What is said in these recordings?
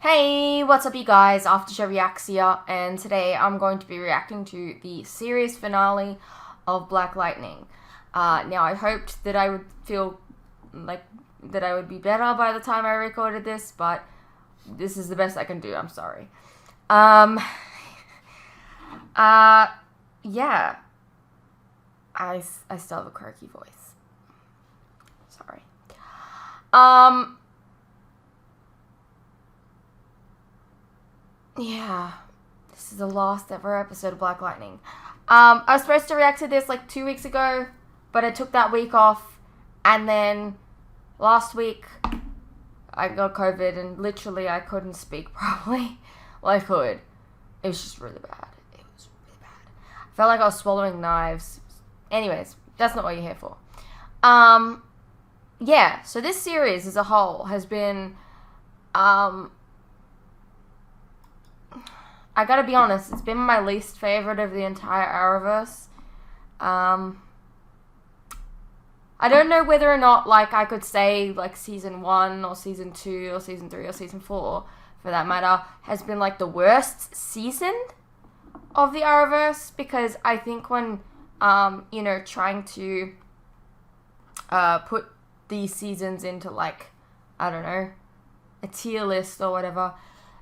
Hey, what's up you guys? After Show Reacts here, and today I'm going to be reacting to the series finale of Black Lightning. Now I hoped that I would feel like that I would be better by the time I recorded this, but this is the best I can do, I'm sorry. Yeah. I still have a croaky voice. Sorry. Yeah, this is the last ever episode of Black Lightning. I was supposed to react to this like 2 weeks ago, but I took that week off, and then last week I got COVID, and literally I couldn't speak properly. Well, I could. It was just really bad. It was really bad. I felt like I was swallowing knives. Anyways, that's not what you're here for. Yeah, so this series as a whole has been, I gotta be honest, it's been my least favorite of the entire Arrowverse. I don't know whether or not, like, I could say, like, Season 1 or Season 2 or Season 3 or Season 4, for that matter, has been, like, the worst season of the Arrowverse, because I think when, trying to put these seasons into, like, I don't know, a tier list or whatever,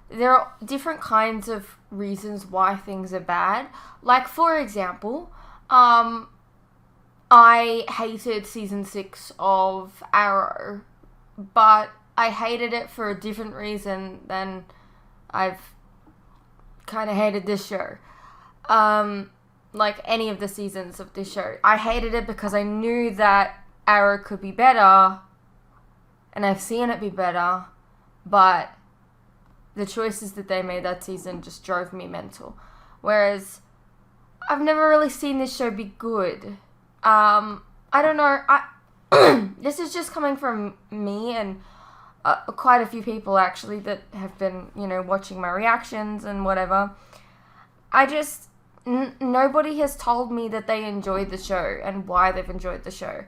there are different kinds of reasons why things are bad. Like, for example, I hated Season 6 of Arrow, but I hated it for a different reason than I've kind of hated this show. Like, any of the seasons of this show. I hated it because I knew that Arrow could be better, and I've seen it be better, but the choices that they made that season just drove me mental. Whereas, I've never really seen this show be good. I don't know, this is just coming from me and quite a few people actually that have been, watching my reactions and whatever. Nobody has told me that they enjoyed the show and why they've enjoyed the show.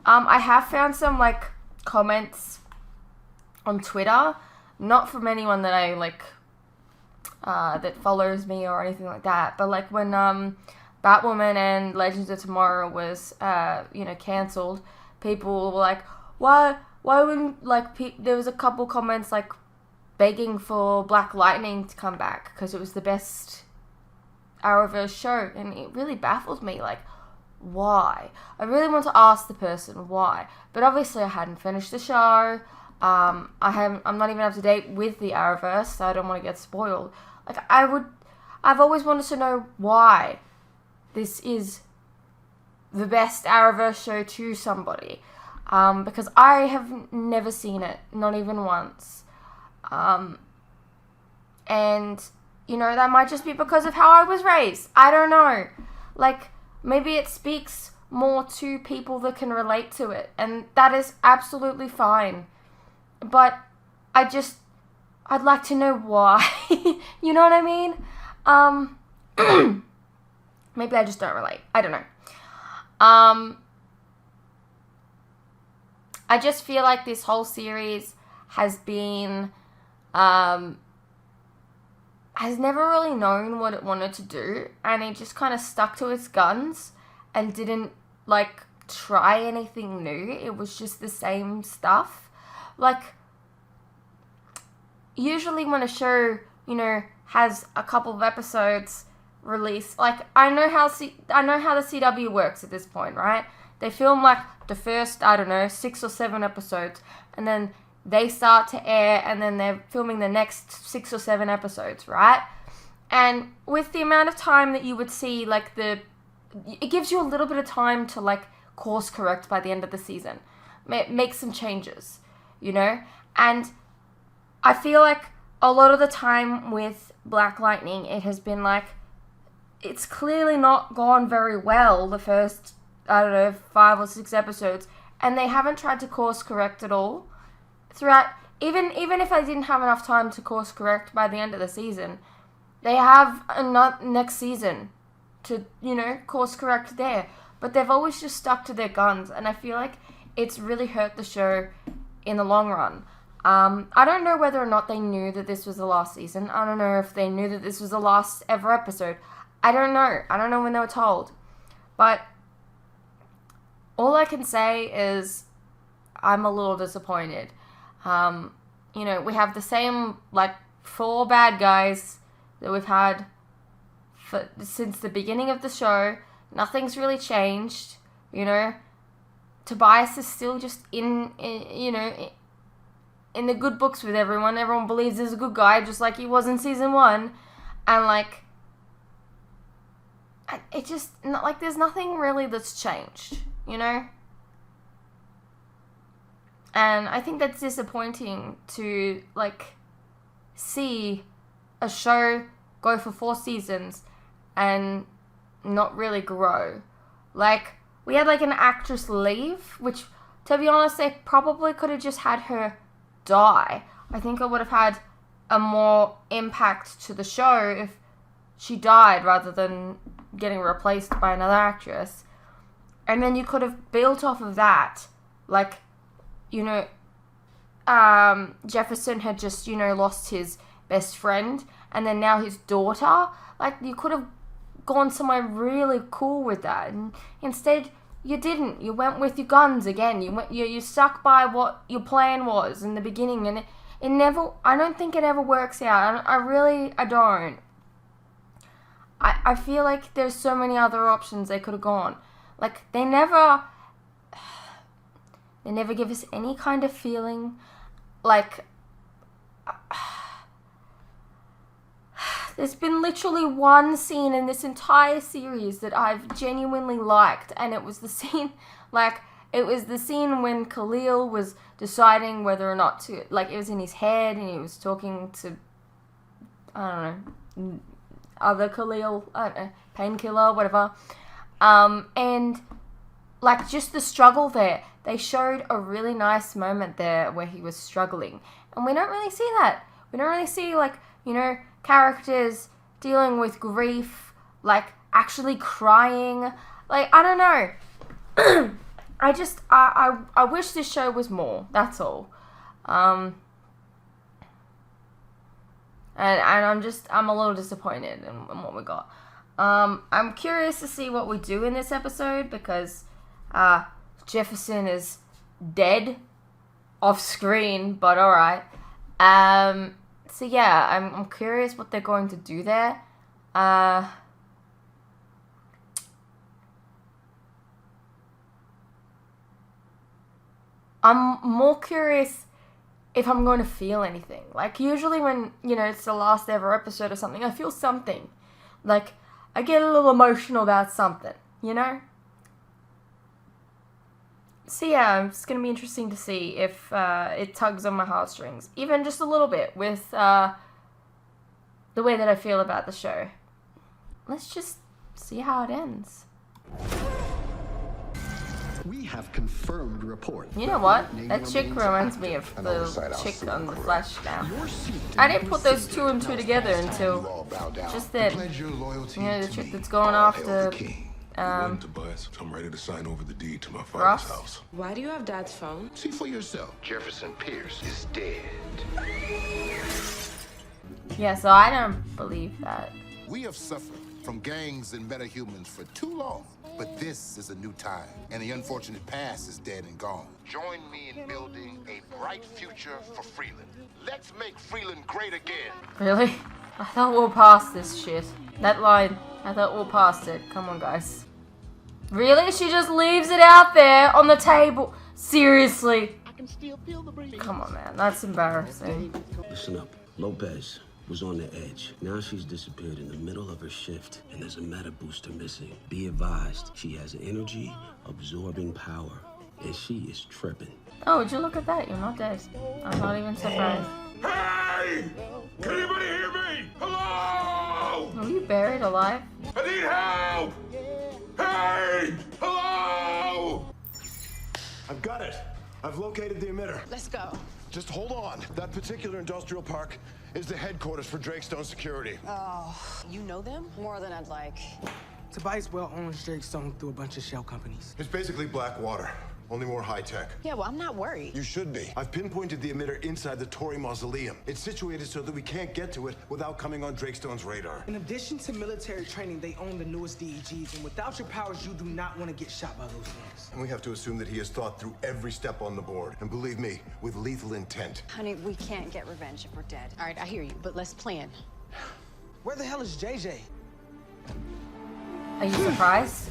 I have found some, like, comments on Twitter, not from anyone that I, like, that follows me or anything like that, but, like, when, Batwoman and Legends of Tomorrow was, cancelled, people were like, why wouldn't, like, there was a couple comments, like, begging for Black Lightning to come back, because it was the best Arrowverse show, and it really baffled me, like, why? I really want to ask the person why, but obviously I hadn't finished the show. I'm not even up to date with the Arrowverse, so I don't want to get spoiled. Like, I've always wanted to know why this is the best Arrowverse show to somebody. Because I have never seen it, not even once. And, that might just be because of how I was raised. I don't know. Like, maybe it speaks more to people that can relate to it, and that is absolutely fine. But I'd like to know why. You know what I mean? Maybe I just don't relate. I don't know. I just feel like this whole series has been, has never really known what it wanted to do, and it just kind of stuck to its guns and didn't, like, try anything new. It was just the same stuff. Like, usually when a show, has a couple of episodes released, like, I know how the CW works at this point, right? They film, like, the first, 6 or 7 episodes, and then they start to air, and then they're filming the next 6 or 7 episodes, right? And with the amount of time that you would see, like, it gives you a little bit of time to, like, course correct by the end of the season. Make some changes, And I feel like a lot of the time with Black Lightning, it has been like, it's clearly not gone very well the first, 5 or 6 episodes, and they haven't tried to course correct at all throughout. Even if I didn't have enough time to course correct by the end of the season, they have next season to, course correct there. But they've always just stuck to their guns, and I feel like it's really hurt the show in the long run. I don't know whether or not they knew that this was the last season. I don't know if they knew that this was the last ever episode. I don't know. I don't know when they were told. But all I can say is I'm a little disappointed. You know, we have the same, like, 4 bad guys that we've had since the beginning of the show. Nothing's really changed, you know. Tobias is still just in the good books with everyone. Everyone believes he's a good guy, just like he was in season 1. And, like, it just, like, there's nothing really that's changed, you know? And I think that's disappointing to, like, see a show go for 4 seasons and not really grow. Like, we had, like, an actress leave, which, to be honest, they probably could have just had her die. I think it would have had a more impact to the show if she died rather than getting replaced by another actress. And then you could have built off of that. Like, you know, Jefferson had just, you know, lost his best friend, and then now his daughter. Like, you could have gone somewhere really cool with that, and instead you didn't. You went with your guns again. You stuck by what your plan was in the beginning, and it never, I don't think it ever works out. I don't. I feel like there's so many other options they could have gone. Like, they never give us any kind of feeling. Like, there's been literally one scene in this entire series that I've genuinely liked, and it was the scene, when Khalil was deciding whether or not to, like, it was in his head, and he was talking to, I don't know, other Khalil, I don't know, Painkiller, whatever, and, like, just the struggle there. They showed a really nice moment there where he was struggling, and we don't really see that. We don't really see, like, you know, characters dealing with grief, like, actually crying. Like, I don't know. I wish this show was more. That's all. And I'm a little disappointed in what we got. I'm curious to see what we do in this episode, because Jefferson is dead off screen, but alright. So yeah, I'm curious what they're going to do there. I'm more curious if I'm going to feel anything. Like, usually when, you know, it's the last ever episode or something, I feel something. Like, I get a little emotional about something, you know? So yeah, it's going to be interesting to see if it tugs on my heartstrings, even just a little bit, with the way that I feel about the show. Let's just see how it ends. We have confirmed report. You know what? That chick reminds me of the chick on the Flash now. I didn't put those 2 and 2 together until just then. You know, the chick that's going after Tobias, I'm ready to sign over the deed to my father's house. Why do you have Dad's phone? See for yourself. Jefferson Pierce is dead. Yeah, so I don't believe that. We have suffered from gangs and metahumans for too long, but this is a new time, and the unfortunate past is dead and gone. Join me in building a bright future for Freeland. Let's make Freeland great again. Really? I thought we'll pass this shit. That line, I thought we'll pass it. Come on, guys. Really? She just leaves it out there on the table? Seriously? Come on, man. That's embarrassing. Listen up. Lopez was on the edge. Now she's disappeared in the middle of her shift, and there's a meta booster missing. Be advised, she has energy absorbing power, and she is tripping. Oh, would you look at that? You're not dead. I'm not even surprised. Hey! Can anybody hear me? Hello! Are you buried alive? I need help! Hey! Hello! I've got it. I've located the emitter. Let's go. Just hold on. That particular industrial park is the headquarters for Drakestone Security. Oh, you know them? More than I'd like. Tobias Well owns Drakestone through a bunch of shell companies. It's basically Blackwater. only more high-tech. Yeah, well, I'm not worried. You should be. I've pinpointed the emitter inside the Tory Mausoleum. It's situated so that we can't get to it without coming on Drakestone's radar. In addition to military training, they own the newest DEGs, and without your powers, you do not want to get shot by those things. And we have to assume that he has thought through every step on the board. And believe me, with lethal intent. Honey, we can't get revenge if we're dead. All right, I hear you, but let's plan. Where the hell is JJ? Are you surprised?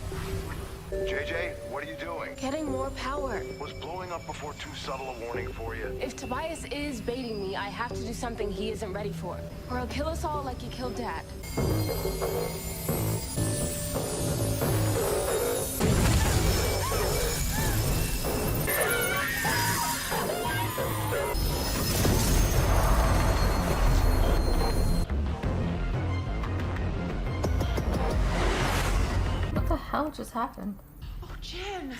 JJ, what are you doing? Getting more power. Was blowing up before too subtle a warning for you? If Tobias is baiting me, I have to do something he isn't ready for. Or he'll kill us all like he killed Dad. What the hell just happened? Oh, Jen.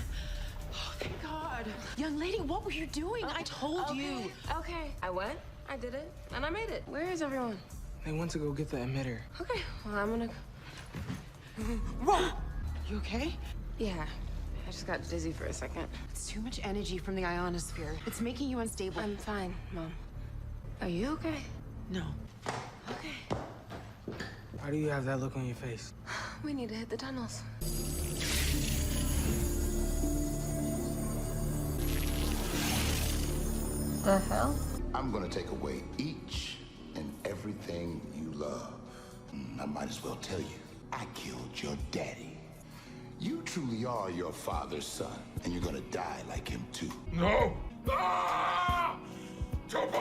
Oh, thank God. Young lady, what were you doing? I told you. Okay, I went, I did it, and I made it. Where is everyone? They went to go get the emitter. Okay, well, I'm gonna... Whoa! You okay? Yeah, I just got dizzy for a second. It's too much energy from the ionosphere. It's making you unstable. I'm fine, Mom. Are you okay? No. Okay. Why do you have that look on your face? We need to hit the tunnels. The hell? I'm gonna take away each and everything you love. I might as well tell you, I killed your daddy. You truly are your father's son, and you're gonna die like him too. No! Ah! Tobias!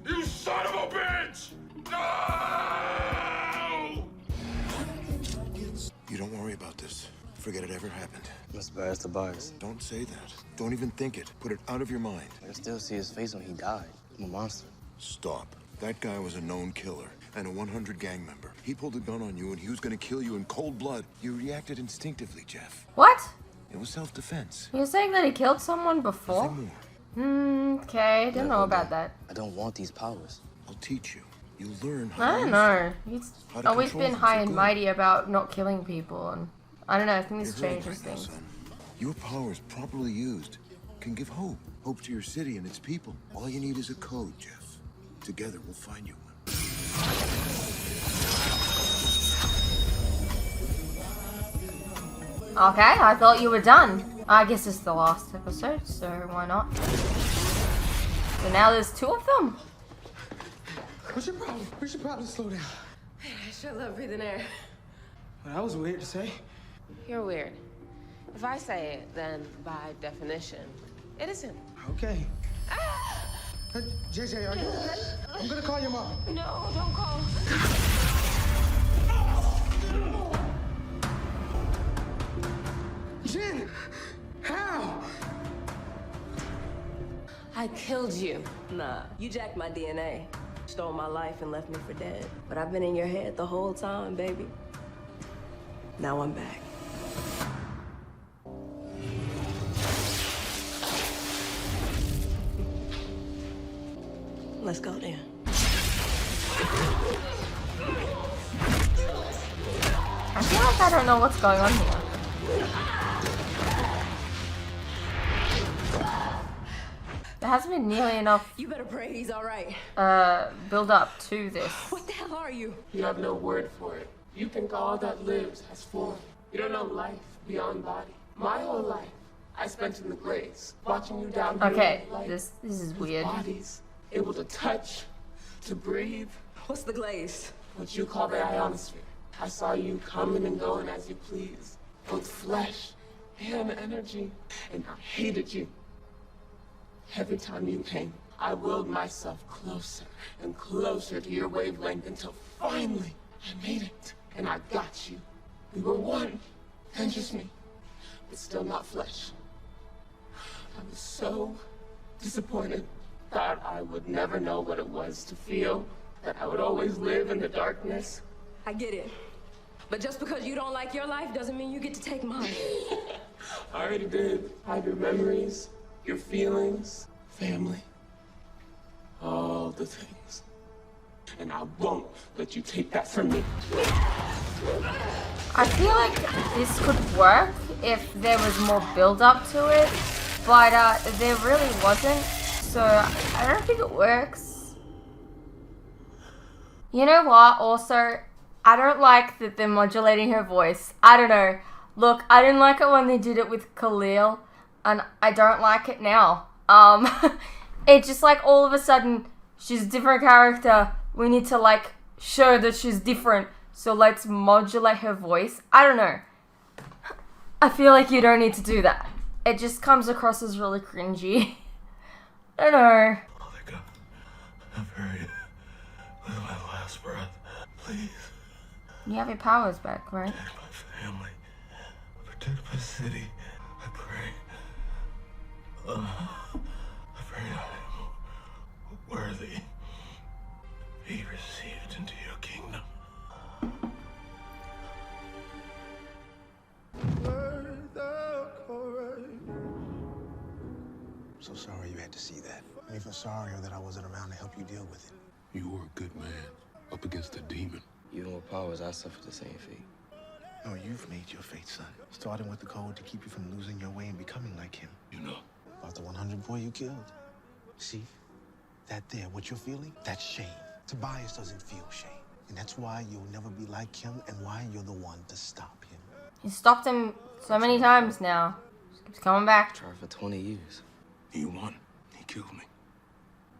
You son of a bitch! No! You don't worry about this. Forget it ever happened. That's bad as Tobias. Don't say that. Don't even think it. Put it out of your mind. I can still see his face when he died. I'm a monster. Stop. That guy was a known killer and a 100 gang member. He pulled a gun on you and he was gonna kill you in cold blood. You reacted instinctively, Jeff. What? It was self-defense. You're saying that he killed someone before? Nothing more. Okay, didn't know about that. I don't want these powers. I'll teach you. You'll learn how I to don't use know. He's How to always control been them high so and good. mighty about not killing people, and I don't know, I think this You're hurting changes right now, things. son. Your powers, properly used, can give hope. Hope to your city and its people. All you need is a code, Jeff. Together, we'll find you one. Okay, I thought you were done. I guess it's the last episode, so why not? So now there's two of them. What's your problem? We should probably slow down. I sure love breathing air. Well, that was weird to say. You're weird. If I say it, then by definition, it isn't. Okay. JJ, are you okay? I'm gonna call your mom. No, don't call. Jen! How? I killed you. Nah, you jacked my DNA. Stole my life and left me for dead. But I've been in your head the whole time, baby. Now I'm back. Let's go then. I feel like I don't know what's going on here. There hasn't been nearly enough You better pray he's all right. build up to this. What the hell are you? You have no word for it. You think all that lives has form. You don't know life beyond body. My whole life, I spent in the graves, watching you down here. Okay, in the light, this is with weird. bodies, able to touch, to breathe, What's the glaze? what you call the ionosphere. I saw you coming and going as you please, both flesh and energy, and I hated you. Every time you came, I willed myself closer and closer to your wavelength until finally I made it, and I got you. We were one, and just me, but still not flesh. I was so disappointed. Thought I would never know what it was to feel, that I would always live in the darkness. I get it. But just because you don't like your life doesn't mean you get to take mine. I already did. I have your memories, your feelings, family, all the things. and I won't let you take that from me. I feel like this could work if there was more build up to it, but there really wasn't, so I don't think it works. You know what, also, I don't like that they're modulating her voice. I don't know. Look, I didn't like it when they did it with Khalil, and I don't like it now. It's just like all of a sudden, she's a different character. We need to like show that she's different, so let's modulate her voice. I don't know. I feel like you don't need to do that. It just comes across as really cringy. I don't know. Monica, I'm very with my last breath. Please. You have your powers back, right? Protect my family. Protect my city. I pray. I pray I am worthy. Be received into your kingdom. So sorry you had to see that. I'm even sorrier that I wasn't around to help you deal with it. You were a good man, up against a demon. Even with powers, I suffered the same fate. No, you've made your fate, son. Starting with the code to keep you from losing your way and becoming like him. You know. About the 100 boy you killed. See? That there, what you're feeling, that's shame. Tobias doesn't feel shame. And that's why you'll never be like him and why you're the one to stop him. You stopped him so many times now. Just keeps coming back. Tried for 20 years. He won. He killed me.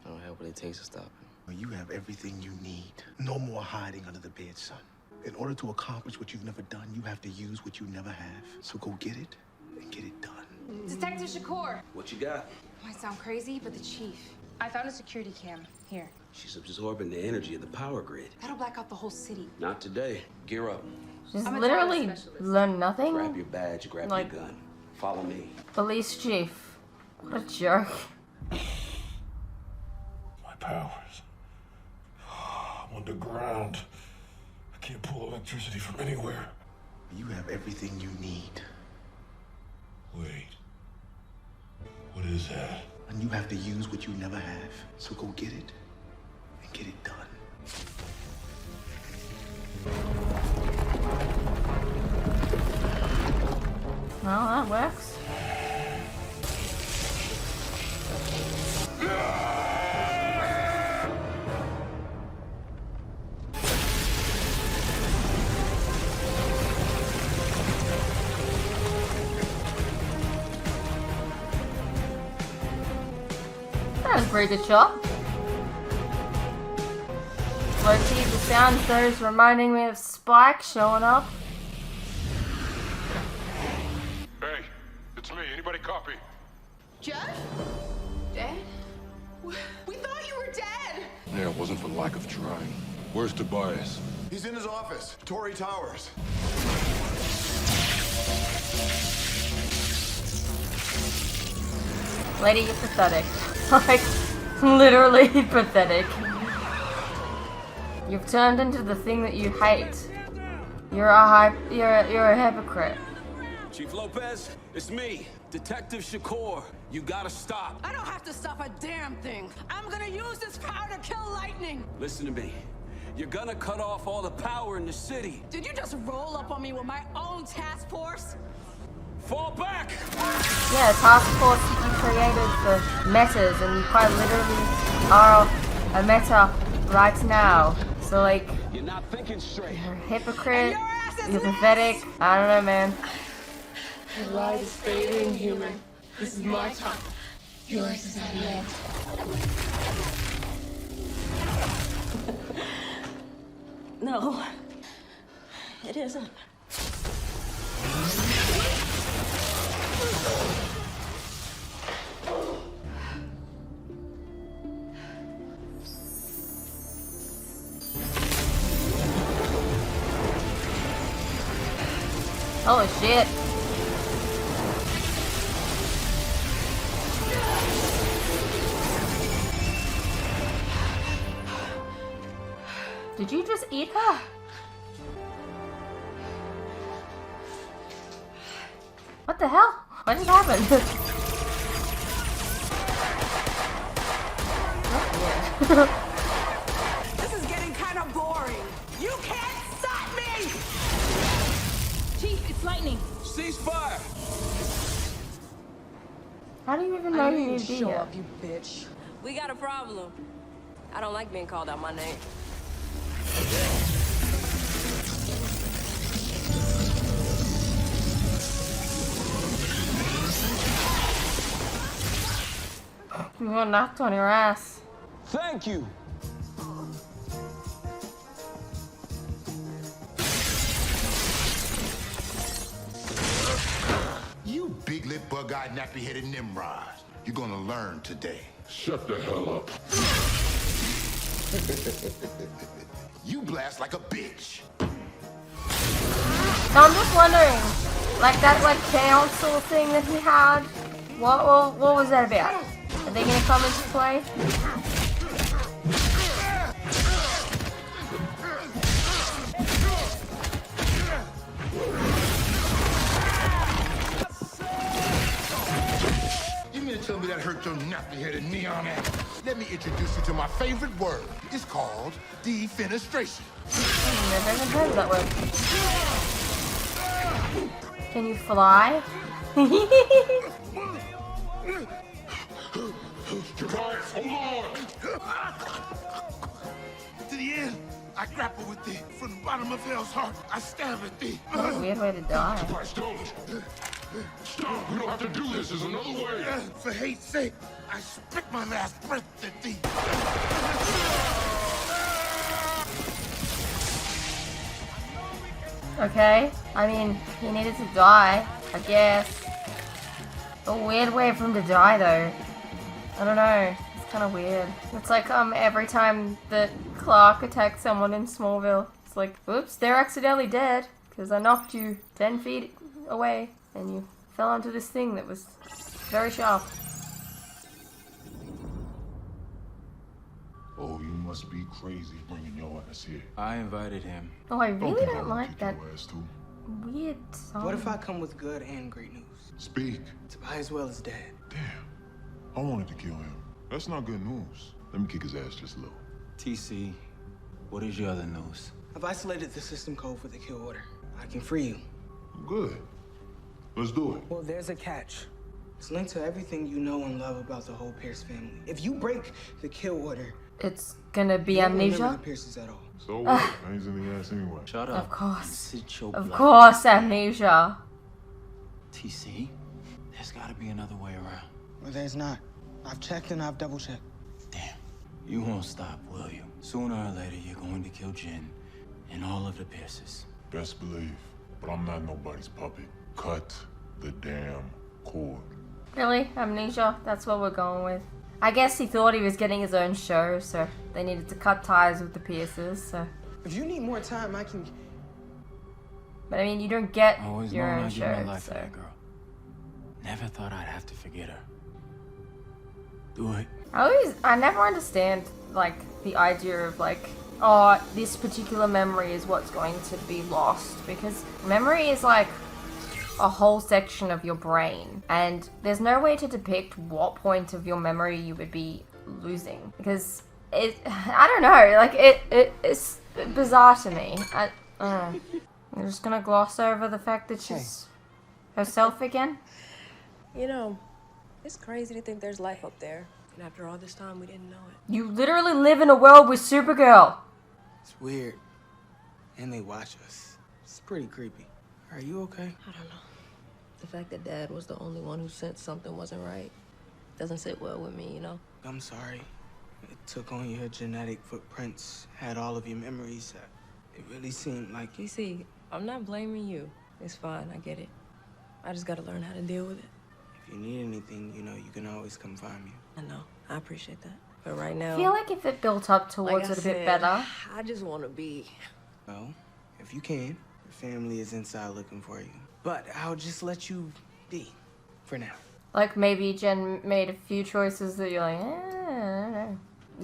I don't have what it takes to stop him. Well, you have everything you need. No more hiding under the bed, son. In order to accomplish what you've never done, you have to use what you never have. So go get it and get it done. Detective Shakur. What you got? Might sound crazy, but the chief. I found a security cam. Here. She's absorbing the energy of the power grid. That'll black out the whole city. Not today. Gear up. She's literally learned nothing. Grab your badge, grab your gun. Follow me. Police chief. What a jerk. My powers. I'm underground. I can't pull electricity from anywhere. You have everything you need. Wait. What is that? And you have to use what you never have. So go get it and get it done. Well, that works. That was a pretty good shot. Low-key, the sound though is reminding me of Spike showing up. Hey, it's me. Anybody copy? Jeff? Dead? We thought you were dead! Yeah, it wasn't for lack of trying. Where's Tobias? He's in his office, Torrey Towers. Lady, you're pathetic. Like, literally pathetic. You've turned into the thing that you hate. You're a hypocrite. Chief Lopez, it's me, Detective Shakur. You gotta stop. I don't have to stop a damn thing. I'm gonna use this power to kill lightning. Listen to me. You're gonna cut off all the power in the city. Did you just roll up on me with my own task force? Fall back! Yeah, task force that you created for metas, and you quite literally are a meta right now. So like, you're not thinking straight. You're a hypocrite. You're pathetic. I don't know, man. Your light is fading, human. This is my time. Yours is at the end. No, it isn't. Holy shit. Did you just eat her? What the hell? What just happened? This is getting Lightning. Ceasefire! How do you even know you need to be show here? up, you bitch. We got a problem. I don't like being called out my name. You got knocked on your ass. Thank you. You big-lip, bug-eyed, nappy-headed Nimrod. You're gonna learn today. Shut the hell up. You blast like a bitch. So I'm just wondering, like that council thing that he had, what was that about? Are they gonna come into play? You mean to tell me that hurt your nappy-headed neon ass? Let me introduce you to my favorite word. It's called defenestration. I've never even heard of that word. Can you fly? To the end, I grapple with thee. From the bottom of hell's heart, I stab at thee. What a weird way to die. Don't. Stop. We don't have to do this. There's another way. For hate's sake, I spit my last breath at thee. Okay, I mean, he needed to die, I guess. A weird way for him to die, though. I don't know. It's kind of weird. It's like every time that Clark attacks someone in Smallville, it's like, oops, they're accidentally dead because I knocked you 10 feet away and you fell onto this thing that was very sharp. Oh, you must be crazy bringing your ass here. I invited him. Oh, I really think don't I'll like kick that your ass, too. weird song. What if I come with good and great news? Speak. Tobias is dead. Damn. I wanted to kill him. That's not good news. Let me kick his ass just a little. TC, what is your other news? I've isolated the system code for the kill order. I can free you. Good. Let's do it. Well, there's a catch. It's linked to everything you know and love about the whole Pierce family. If you break the kill order, it's gonna be you won't remember amnesia? the Pierces at all. So what? I ain't in the ass anyway. Shut up. Of course. Of blood. course, amnesia. TC, there's gotta be another way around. Well, there's not. I've checked and I've double-checked. Damn. You won't stop, will you? Sooner or later, you're going to kill Jen and all of the Pierces. Best believe. But I'm not nobody's puppet. Cut the damn cord. Really? Amnesia? That's what we're going with. I guess he thought he was getting his own show, so they needed to cut ties with the Pierces, so... If you need more time, I can... But I mean, you don't get Always your known own I'd give my show, life for so... that girl. Never thought I'd have to forget her. Do it. I never understand, like, the idea of, like, oh, this particular memory is what's going to be lost. Because memory is, like, a whole section of your brain. And there's no way to depict what point of your memory you would be losing. Because I don't know, like, it's bizarre to me. I'm just gonna gloss over the fact that she's herself again. You know, it's crazy to think there's life up there. And after all this time, we didn't know it. You literally live in a world with Supergirl. It's weird. And they watch us. It's pretty creepy. Are you okay? I don't know. The fact that Dad was the only one who sensed something wasn't right doesn't sit well with me, you know? I'm sorry. It took on your genetic footprints, had all of your memories. It really seemed like... You see, I'm not blaming you. It's fine, I get it. I just gotta learn how to deal with it. If you need anything, you know, you can always come find me. I know. I appreciate that. But right now... I feel like if it built up towards it a bit better. I just want to be... Well, if you can, your family is inside looking for you. But I'll just let you be, for now. Like maybe Jen made a few choices that you're like, I don't know.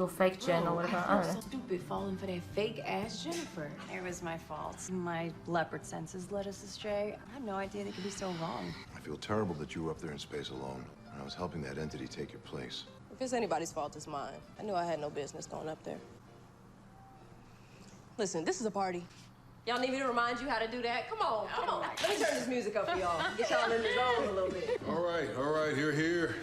Or fake Jen or whatever, I don't know. So stupid falling for that fake ass Jennifer. It was my fault. My leopard senses led us astray. I had no idea they could be so wrong. I feel terrible that you were up there in space alone. I was helping that entity take your place. If it's anybody's fault, it's mine. I knew I had no business going up there. Listen, this is a party. Y'all need me to remind you how to do that? Come on, come on. Let me turn this music up for y'all. Get y'all in the zone a little bit. All right, here.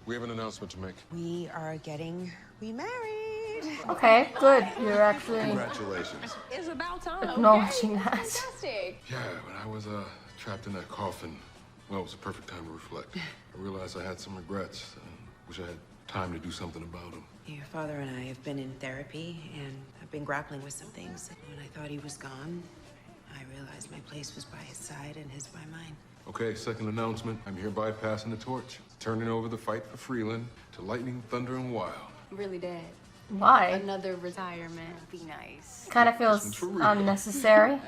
We have an announcement to make. We are getting remarried. Okay, good. You're actually Congratulations. It's about time. acknowledging that. Fantastic. Yeah, when I was trapped in that coffin, well, it was a perfect time to reflect. I realized I had some regrets. Wish I had time to do something about them. Your father and I have been in therapy, and I've been grappling with some things. When I thought he was gone, I realized my place was by his side and his by mine. Okay, second announcement. I'm hereby passing the torch, turning over the fight for Freeland to Lightning, Thunder, and Wild. Really, Dad? Why? Another retirement would be nice. Kind of feels unnecessary.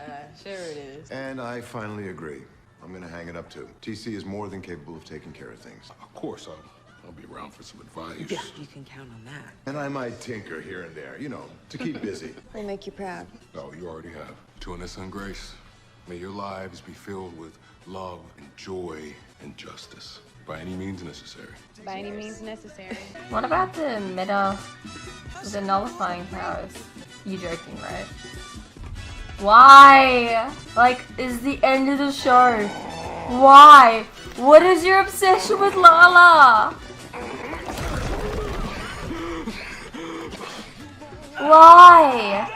Sure it is. And I finally agree. I'm gonna hang it up too. TC is more than capable of taking care of things. Of course, I'll be around for some advice. Yeah, you can count on that. And I might tinker here and there, you know, to keep busy. We'll make you proud. Oh, you already have. To Anissa and Grace, may your lives be filled with love and joy and justice. By any means necessary. By any means necessary. What about the the nullifying powers? You joking, right? Why? Like, is the end of the show. Why? What is your obsession with Lala? Why?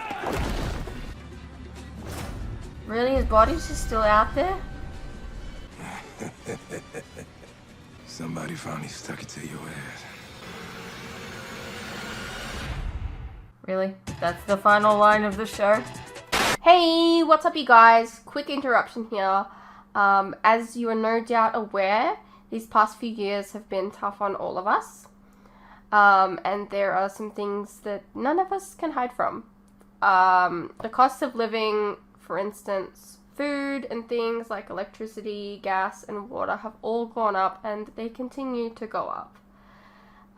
Really, his body's just still out there? Somebody finally stuck it to your ass. Really? That's the final line of the show? Hey, what's up you guys? Quick interruption here. As you are no doubt aware, these past few years have been tough on all of us. And there are some things that none of us can hide from. The cost of living, for instance, food and things like electricity, gas, and water have all gone up, and they continue to go up.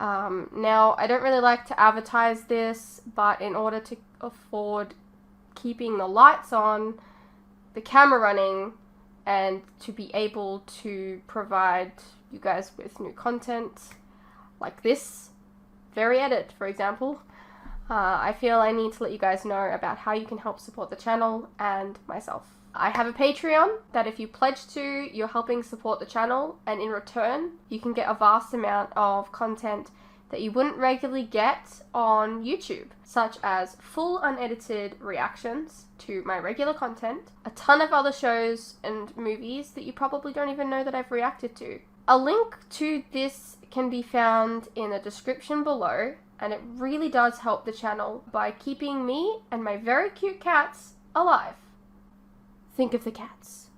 Now, I don't really like to advertise this, but in order to afford keeping the lights on, the camera running, and to be able to provide you guys with new content like this very edit, for example, I feel I need to let you guys know about how you can help support the channel and myself. I have a Patreon that if you pledge to, you're helping support the channel, and in return, you can get a vast amount of content that you wouldn't regularly get on YouTube, such as full unedited reactions to my regular content, a ton of other shows and movies that you probably don't even know that I've reacted to. A link to this can be found in the description below, and it really does help the channel by keeping me and my very cute cats alive. Think of the cats.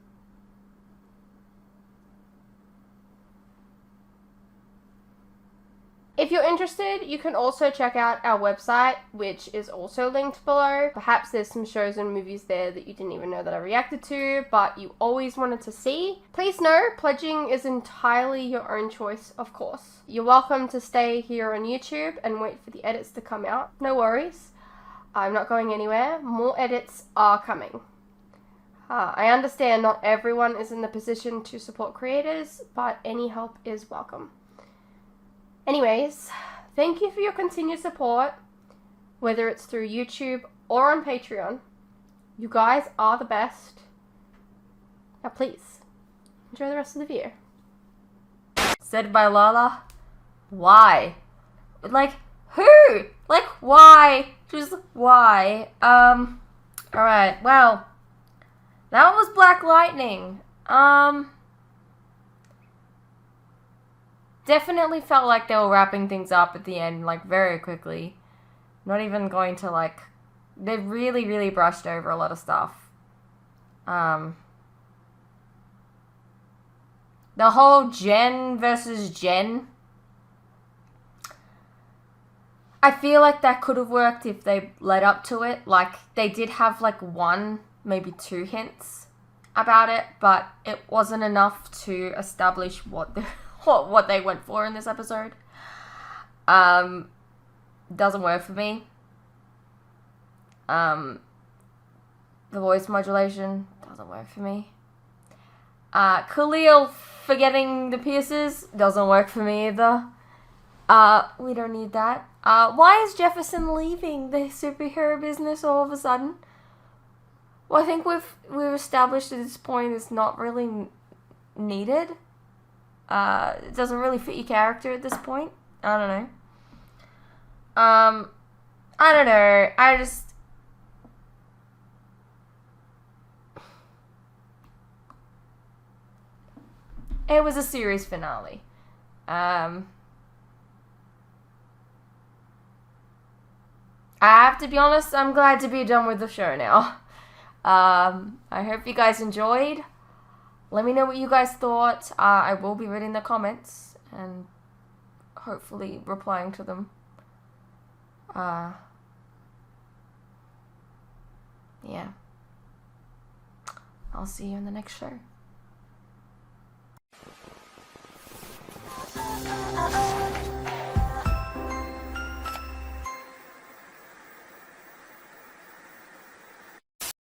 If you're interested, you can also check out our website, which is also linked below. Perhaps there's some shows and movies there that you didn't even know that I reacted to, but you always wanted to see. Please know, pledging is entirely your own choice, of course. You're welcome to stay here on YouTube and wait for the edits to come out. No worries. I'm not going anywhere. More edits are coming. I understand not everyone is in the position to support creators, but any help is welcome. Anyways, thank you for your continued support, whether it's through YouTube or on Patreon. You guys are the best. Now please, enjoy the rest of the video. Said by Lala, why? Like, who? Like, why? Just why? Alright, well, that was Black Lightning. Definitely felt like they were wrapping things up at the end, like, very quickly. Not even going to, like... They really, really brushed over a lot of stuff. The whole Jen versus Jen. I feel like that could have worked if they led up to it. Like, they did have, like, one, maybe two hints about it, but it wasn't enough to establish what they went for in this episode. Doesn't work for me. The voice modulation doesn't work for me. Khalil forgetting the pierces doesn't work for me either. We don't need that. Why is Jefferson leaving the superhero business all of a sudden? Well, I think we've established at this point it's not really needed. It doesn't really fit your character at this point. I don't know. I don't know. It was a series finale. I have to be honest, I'm glad to be done with the show now. I hope you guys enjoyed. Let me know what you guys thought. I will be reading the comments and hopefully replying to them. Yeah. I'll see you in the next show.